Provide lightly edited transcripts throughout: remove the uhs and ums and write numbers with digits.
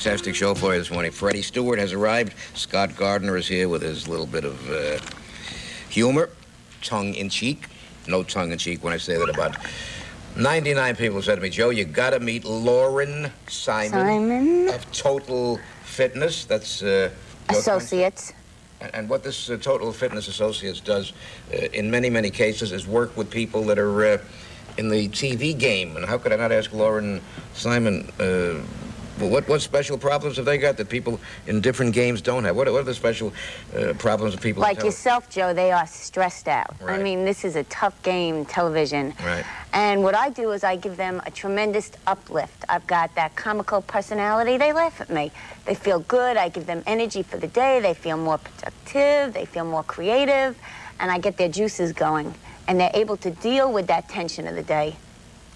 fantastic show for you this morning. Freddie Stewart has arrived. Scott Gardner is here with his little bit of humor, tongue-in-cheek. No tongue-in-cheek when I say that. About 99 people said to me, Joe, you got to meet Lorin Simon of Total Fitness. That's Associates. And what this Total Fitness Associates does in many, many cases is work with people that are in the TV game. And how could I not ask Lorin Simon, what special problems have they got that people in different games don't have? What are the special problems that people like yourself, Joe, they are stressed out. Right. I mean, this is a tough game, television. Right. And what I do is I give them a tremendous uplift. I've got that comical personality. They laugh at me. They feel good. I give them energy for the day. They feel more productive. They feel more creative. And I get their juices going. And they're able to deal with that tension of the day.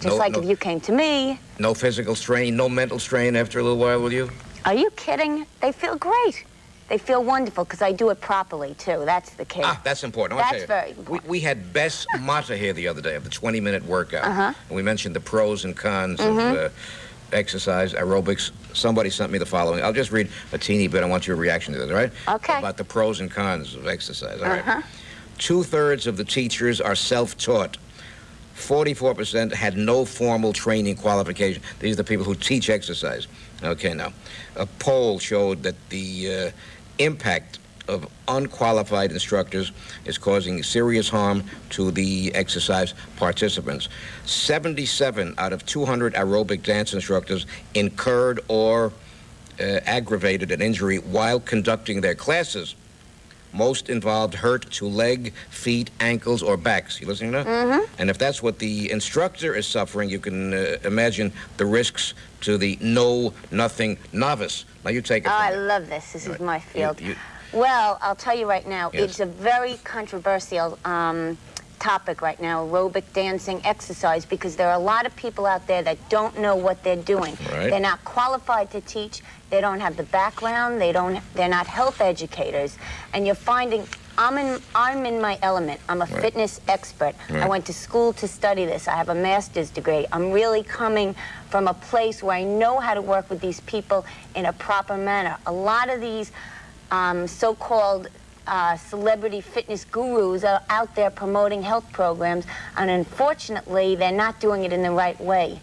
Just like if you came to me. No physical strain, no mental strain after a little while with you? Are you kidding? They feel great. They feel wonderful because I do it properly, too. That's the key. Ah, that's important. That's very important. We had Bess Mata here the other day of the 20-minute workout. And we mentioned the pros and cons of exercise, aerobics. Somebody sent me the following. I'll just read a teeny bit. I want your reaction to this, all right? Okay. About the pros and cons of exercise, all right? 2/3 of the teachers are self-taught. 44% had no formal training qualification. These are the people who teach exercise. Okay, now, a poll showed that the impact of unqualified instructors is causing serious harm to the exercise participants. 77 out of 200 aerobic dance instructors incurred or aggravated an injury while conducting their classes. Most involved hurt to leg, feet, ankles, or backs. You listening to? And if that's what the instructor is suffering, you can imagine the risks to the know-nothing novice. Now, you take it. Oh, I love this. This is my field. Well, I'll tell you right now, it's a very controversial topic right now, aerobic dancing exercise, because there are a lot of people out there that don't know what they're doing. Right. They're not qualified to teach. They don't have the background. They're not health educators. And you're finding I'm in my element. I'm a fitness expert. I went to school to study this. I have a master's degree. I'm really coming from a place where I know how to work with these people in a proper manner. A lot of these so-called celebrity fitness gurus are out there promoting health programs, and unfortunately, they're not doing it in the right way.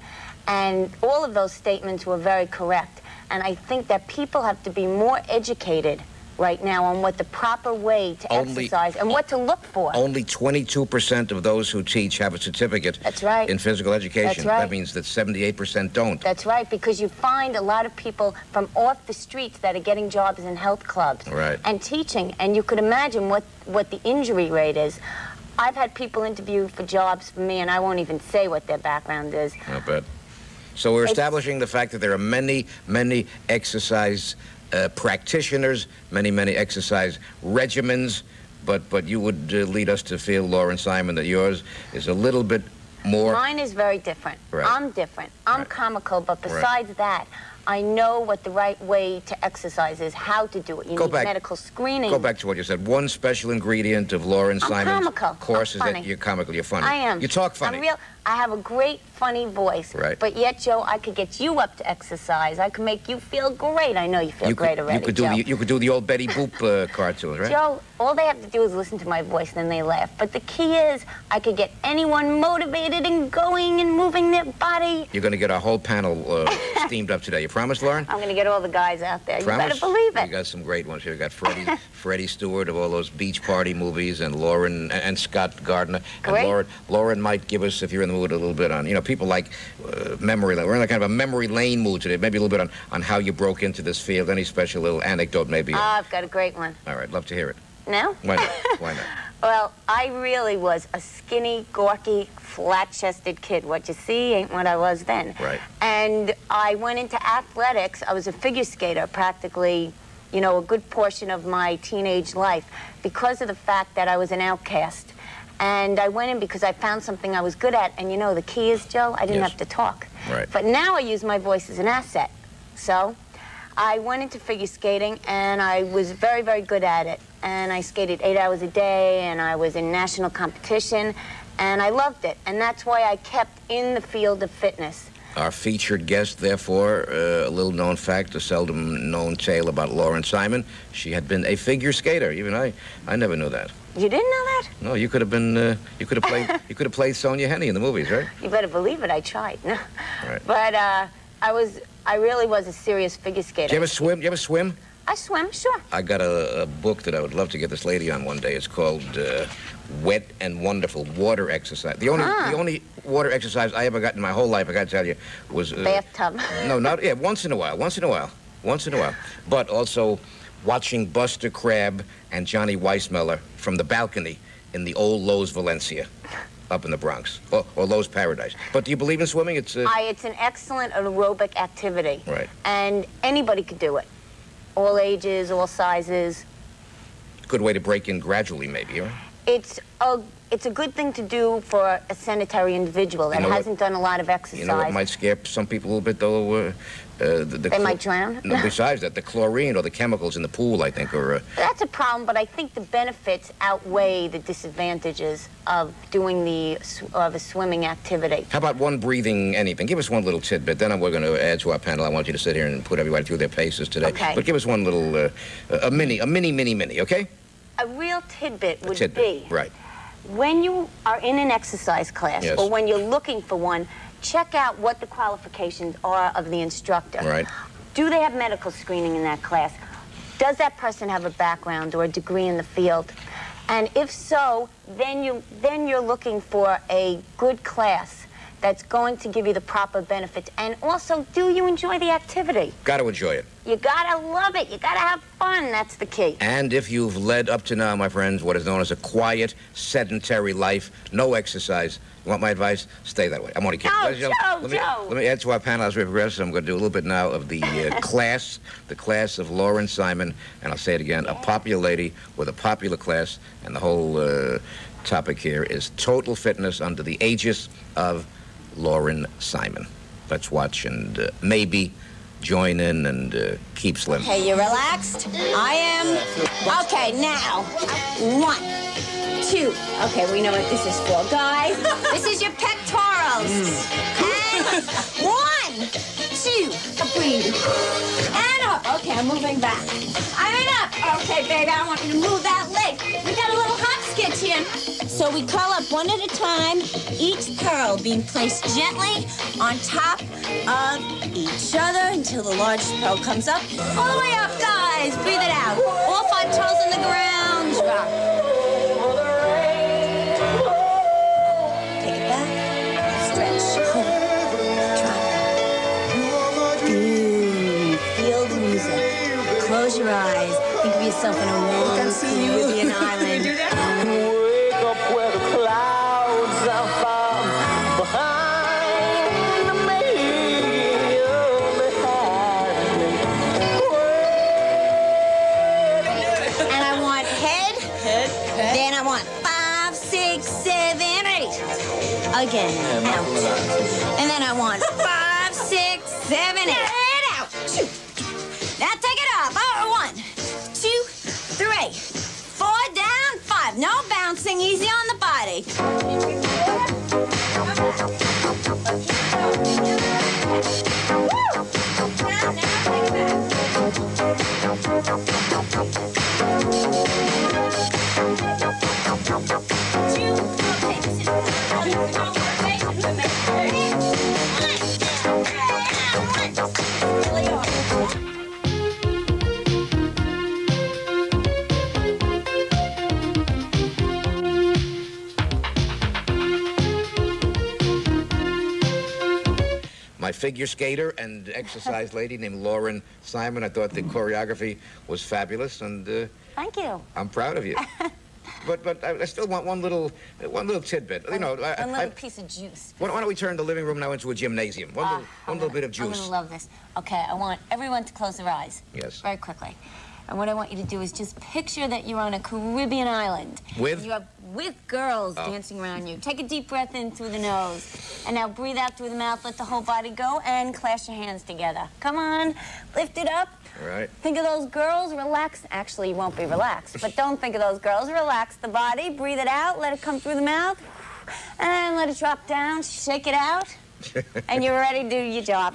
And all of those statements were very correct. And I think that people have to be more educated right now on what the proper way to exercise and what to look for. Only 22% of those who teach have a certificate in physical education. That's right. That means that 78% don't. That's right, because you find a lot of people from off the streets that are getting jobs in health clubs and teaching, and you could imagine what the injury rate is. I've had people interview for jobs for me, and I won't even say what their background is. I bet. So we're establishing the fact that there are many, many exercise practitioners, many, many exercise regimens, but you would lead us to feel, Lorin Simon, that yours is a little bit more... Mine is very different. I'm different. I'm comical, but besides that, I know what the right way to exercise is, how to do it. You need medical screening. Go back to what you said. One special ingredient of Lorin Simon's course is that you're comical, you're funny. I am. You talk funny. I have a great, funny voice. But yet, Joe, I could get you up to exercise. I could make you feel great. I know you feel great already, Joe. You could do the old Betty Boop cartoons, right? Joe, all they have to do is listen to my voice, and then they laugh. But the key is, I could get anyone motivated and going and moving their body. You're going to get our whole panel steamed up today. You promise, Lorin? I'm going to get all the guys out there. Promise? You better believe it. You got some great ones here. You got Freddie Stewart of all those beach party movies, and Lorin and Scott Gardner. And Lorin might give us, if you're in the mood, a little bit on, people like memory lane. We're in a kind of a memory lane mood today. Maybe a little bit on how you broke into this field. Any special little anecdote, maybe? I've got a great one. All right, love to hear it. No? Why not? Why not? Well, I really was a skinny, gawky, flat-chested kid. What you see ain't what I was then. Right. And I went into athletics. I was a figure skater practically, a good portion of my teenage life because of the fact that I was an outcast. And I went in because I found something I was good at. And the key is, Joe, I didn't have to talk. Right. But now I use my voice as an asset. So I went into figure skating, and I was very, very good at it. And I skated 8 hours a day, and I was in national competition, and I loved it. And that's why I kept in the field of fitness. Our featured guest, therefore, a little-known fact, a seldom-known tale about Lorin Simon. She had been a figure skater. Even I never knew that. You didn't know that? No, you could have been. You could have played Sonia Henney in the movies, right? You better believe it. I tried. No. Right. But I really was a serious figure skater. Do you ever swim? You ever swim? I swim, sure. I got a book that I would love to get this lady on one day. It's called Wet and Wonderful Water Exercise. The only water exercise I ever got in my whole life, I got to tell you, was bathtub. No, not once in a while. But also watching Buster Crabbe and Johnny Weissmuller from the balcony in the old Lowe's Valencia, up in the Bronx, or Lowe's Paradise. But do you believe in swimming? It's an excellent aerobic activity. Right. And anybody could do it. All ages, all sizes. Good way to break in gradually, maybe, right? It's a good thing to do for a sedentary individual that hasn't done a lot of exercise. You know what might scare some people a little bit, though? They might drown? No, besides that, the chlorine or the chemicals in the pool, I think, are... That's a problem, but I think the benefits outweigh the disadvantages of doing a swimming activity. How about one breathing anything? Give us one little tidbit. Then we're going to add to our panel. I want you to sit here and put everybody through their paces today. Okay. But give us one little, a mini, okay? A real tidbit would be... Right. When you are in an exercise class, yes, or when you're looking for one, check out what the qualifications are of the instructor. Right. Do they have medical screening in that class? Does that person have a background or a degree in the field? And if so, then you're looking for a good class that's going to give you the proper benefits. And also, do you enjoy the activity? Got to enjoy it. You gotta love it. You gotta have fun. That's the key. And if you've led up to now, my friends, what is known as a quiet, sedentary life, no exercise, you want my advice? Stay that way. I'm only kidding. Oh, Joe. Let me add to our panel as we progress. I'm going to do a little bit now of the the class of Lorin Simon. And I'll say it again, a popular lady with a popular class. And the whole topic here is total fitness under the aegis of Lorin Simon. Let's watch and maybe join in and keep slim. Okay, you relaxed? I am. Okay, now. 1, 2. Okay, we know what this is for. Guys, this is your pectorals. And 1, 2. Breathe. And up. Okay, I'm moving back. I'm up. Okay, baby, I want you to move that leg. We got a little hop sketch here. So we curl up one at a time, each curl being placed gently on top of each other until the largest curl comes up. All the way up, guys. Breathe it out. All 5 toes on the ground. Drop. Take it back. Stretch. Drop. Feel the music. Close your eyes. Think of yourself in a warm Caribbean island. Do that? Wake up where the clouds are far behind me. And I want head. Then I want 5, 6, 7, 8. Again, out. And then I want 5, 6, 7, 8. And out. Now take it up. 1, 2, 3, 4, down, 5. No bouncing, easy on the body. Woo! Now take it My figure skater and exercise lady named Lorin Simon. I thought the choreography was fabulous, and Thank you. I'm proud of you. But I still want one little tidbit. You know, a little piece of juice. Why don't we turn the living room now into a gymnasium? One little bit of juice. I'm gonna love this. Okay, I want everyone to close their eyes. Yes. Very quickly. And what I want you to do is just picture that you're on a Caribbean island. With? You're with girls dancing around you. Take a deep breath in through the nose. And now breathe out through the mouth, let the whole body go, and clasp your hands together. Come on, lift it up. All right. Think of those girls, relax. Actually, you won't be relaxed, but don't think of those girls. Relax the body, breathe it out, let it come through the mouth, and let it drop down, shake it out. and you're ready to do your job.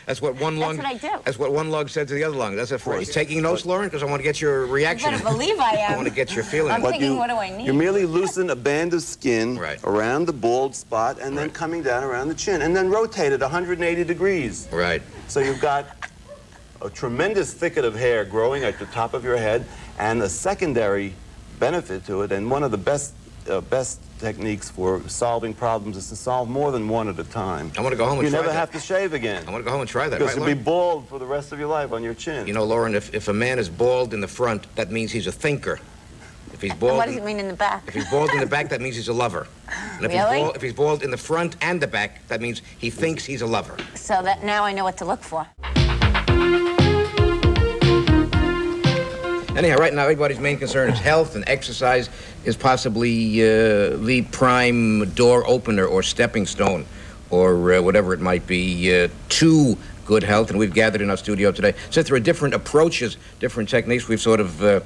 That's what one lung. That's what I do. That's what one lung said to the other lung. That's it for you. Taking notes, Lorin, because I want to get your reaction. You better believe I am. I want to get your feeling. I'm thinking, what do I need? You merely loosen a band of skin around the bald spot and then coming down around the chin, and then rotate it 180 degrees. Right. So you've got a tremendous thicket of hair growing at the top of your head, and a secondary benefit to it, and one of the best techniques for solving problems is to solve more than one at a time. I want to go home and try that. You never have to shave again. I want to go home and try that. Because you'll be bald for the rest of your life on your chin. You know, Lorin, if a man is bald in the front, that means he's a thinker. If he's bald, and what does it mean in the back? If he's bald in the back, that means he's a lover. And if he's bald in the front and the back, that means he thinks he's a lover. So that now I know what to look for. Anyhow, right now, everybody's main concern is health, and exercise is possibly the prime door opener or stepping stone or whatever it might be to good health. And we've gathered in our studio today. Since there are different approaches, different techniques, we've sort of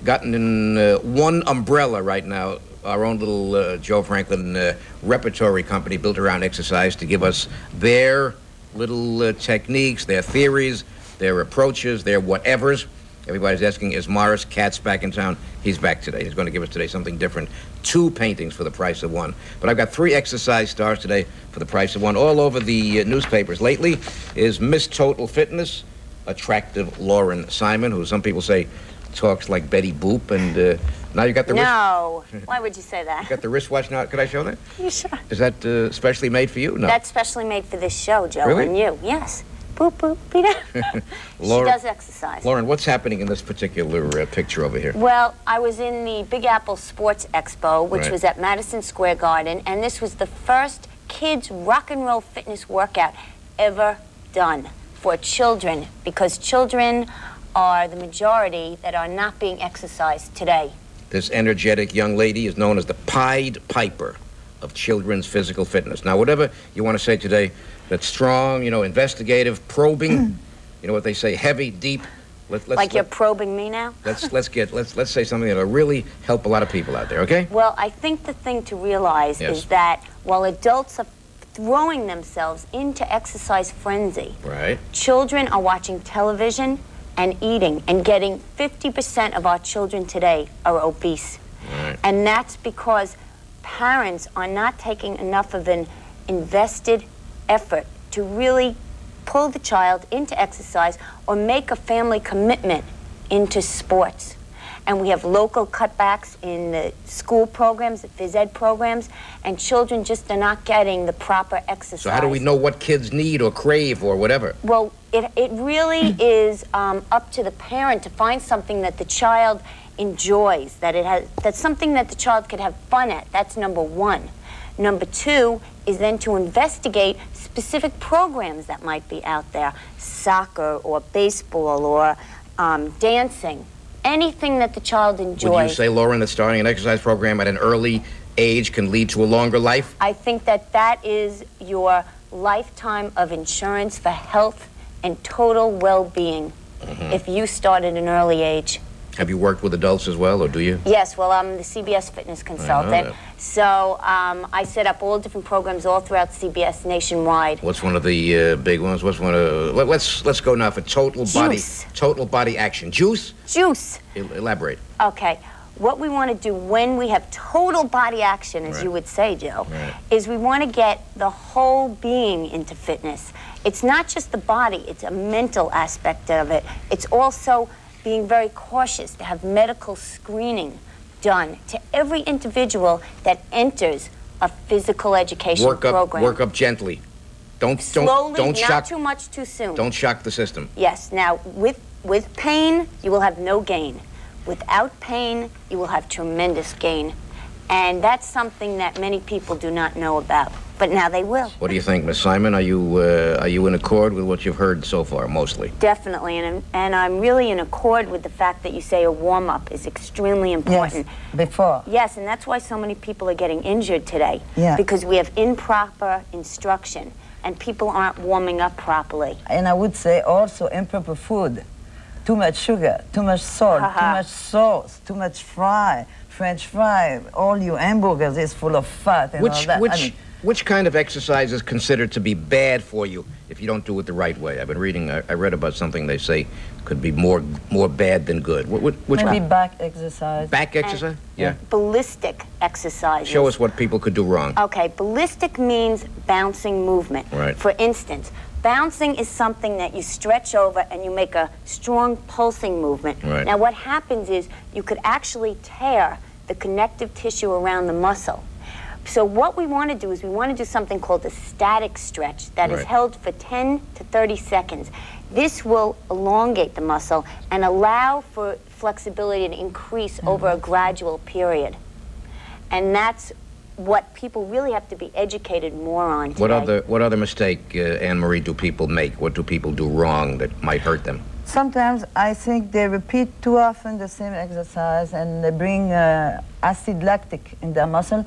gotten in one umbrella right now, our own little Joe Franklin repertory company built around exercise to give us their little techniques, their theories, their approaches, their whatevers. Everybody's asking, is Morris Katz back in town? He's back today. He's going to give us today something different. 2 paintings for the price of 1. But I've got 3 exercise stars today for the price of 1. All over the newspapers lately is Miss Total Fitness, attractive Lorin Simon, who some people say talks like Betty Boop. And now you got the No. Why would you say that? You got the wristwatch now. Could I show that? You sure? Is that specially made for you? No. That's specially made for this show, Joe, really? and you. Yes. Boop, boop, Peter. She does exercise. Lorin, what's happening in this particular picture over here? Well, I was in the Big Apple Sports Expo, which was at Madison Square Garden, and this was the first kids rock and roll fitness workout ever done for children, because children are the majority that are not being exercised today. This energetic young lady is known as the Pied Piper of children's physical fitness. Now, whatever you want to say today, that's strong, you know, investigative, probing, you know what they say, heavy, deep. Like you're probing me now? Let's say something that'll really help a lot of people out there, okay? Well, I think the thing to realize is that while adults are throwing themselves into exercise frenzy, children are watching television and eating, and getting 50% of our children today are obese. And that's because parents are not taking enough of an invested effort to really pull the child into exercise or make a family commitment into sports. And we have local cutbacks in the school programs, the phys ed programs, and children just are not getting the proper exercise. So how do we know what kids need or crave or whatever? Well, it really is up to the parent to find something that the child enjoys, that's something that the child could have fun at. That's number 1. Number 2 is then to investigate specific programs that might be out there, soccer or baseball or dancing, anything that the child enjoys. Would you say, Lorin, that starting an exercise program at an early age can lead to a longer life? I think that is your lifetime of insurance for health and total well-being if you start at an early age. Have you worked with adults as well, or do you? Yes, well, I'm the CBS fitness consultant. So I set up all different programs all throughout CBS nationwide. What's one of the big ones? What's one of let's go now for total body action. Juice? Juice. Elaborate. Okay. What we want to do when we have total body action, as you would say, Joe, is we want to get the whole being into fitness. It's not just the body, it's a mental aspect of it. It's also being very cautious to have medical screening done to every individual that enters a physical education program. Work up gently. Slowly, don't shock. Not too much too soon. Don't shock the system. Yes. Now, with pain, you will have no gain. Without pain, you will have tremendous gain. And that's something that many people do not know about. But now they will. What do you think, Miss Simon? Are you in accord with what you've heard so far, mostly? Definitely, and I'm really in accord with the fact that you say a warm-up is extremely important. Yes, before. Yes, and that's why so many people are getting injured today. Yeah. Because we have improper instruction, and people aren't warming up properly. And I would say also improper food. Too much sugar, too much salt, too much sauce, too much French fry. All your hamburgers is full of fat and all that. Which kind of exercise is considered to be bad for you if you don't do it the right way? I've been reading, I read about something they say could be more bad than good. Which Maybe one? back exercise. Back exercise? Yeah. Ballistic exercises. Show us what people could do wrong. Okay, ballistic means bouncing movement. Right. For instance, bouncing is something that you stretch over and you make a strong pulsing movement. Right. Now what happens is you could actually tear the connective tissue around the muscle. So what we want to do is we want to do something called a static stretch that is held for 10 to 30 seconds. This will elongate the muscle and allow for flexibility to increase over a gradual period. And that's what people really have to be educated more on today. What other mistake, Anne-Marie, do people make? What do people do wrong that might hurt them? Sometimes I think they repeat too often the same exercise and they bring acid lactic in their muscle.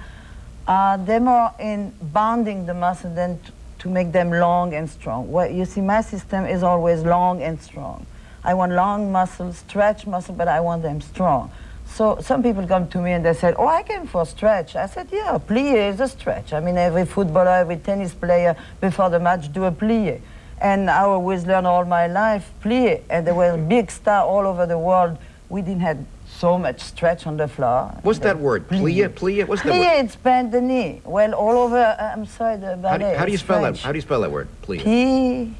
They're more in bonding the muscle than to make them long and strong. Well, you see, my system is always long and strong. I want long muscles, stretch muscle, but I want them strong. So some people come to me and they said, oh, I came for stretch. I said, yeah, plie is a stretch. I mean, every footballer, every tennis player before the match do a plie. And I always learn all my life plie. And there were big stars all over the world. We didn't have so much stretch on the floor. What's that word? Plie? Plie? What's that word? Plie, it's bend the knee. Well, all over, I'm sorry, the ballet. How do you spell that? How do you spell that word? Plie. P-L-I-E.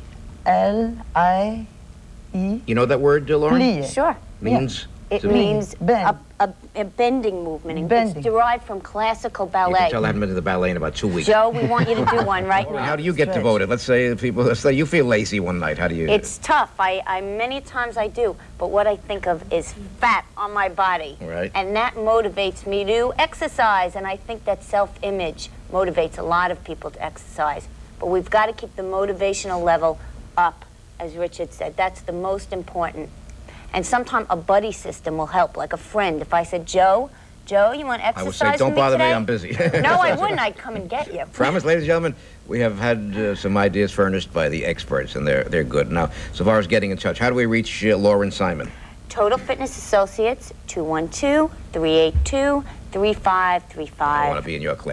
You know that word, Lorin? Plie. Sure. Means? It means Bend. a bending movement. Bending. It's derived from classical You ballet. can tell I haven't been to the ballet in about 2 weeks. Joe, we want you to do one right now. How do you get Stretch. devoted? Let's say you feel lazy one night. How do you? It's tough. I many times I do, but what I think of is fat on my body. Right. And that motivates me to exercise, and I think that self-image motivates a lot of people to exercise. But we've got to keep the motivational level up, as Richard said. That's the most important. And sometimes a buddy system will help, like a friend. If I said, Joe, you want to exercise I would say, don't with me bother me, today?" I'm busy. No, I wouldn't. I'd come and get you. Promise, ladies and gentlemen, we have had some ideas furnished by the experts, and they're good. Now, so far as getting in touch, how do we reach Lorin Simon? Total Fitness Associates, 212-382-3535. I want to be in your class.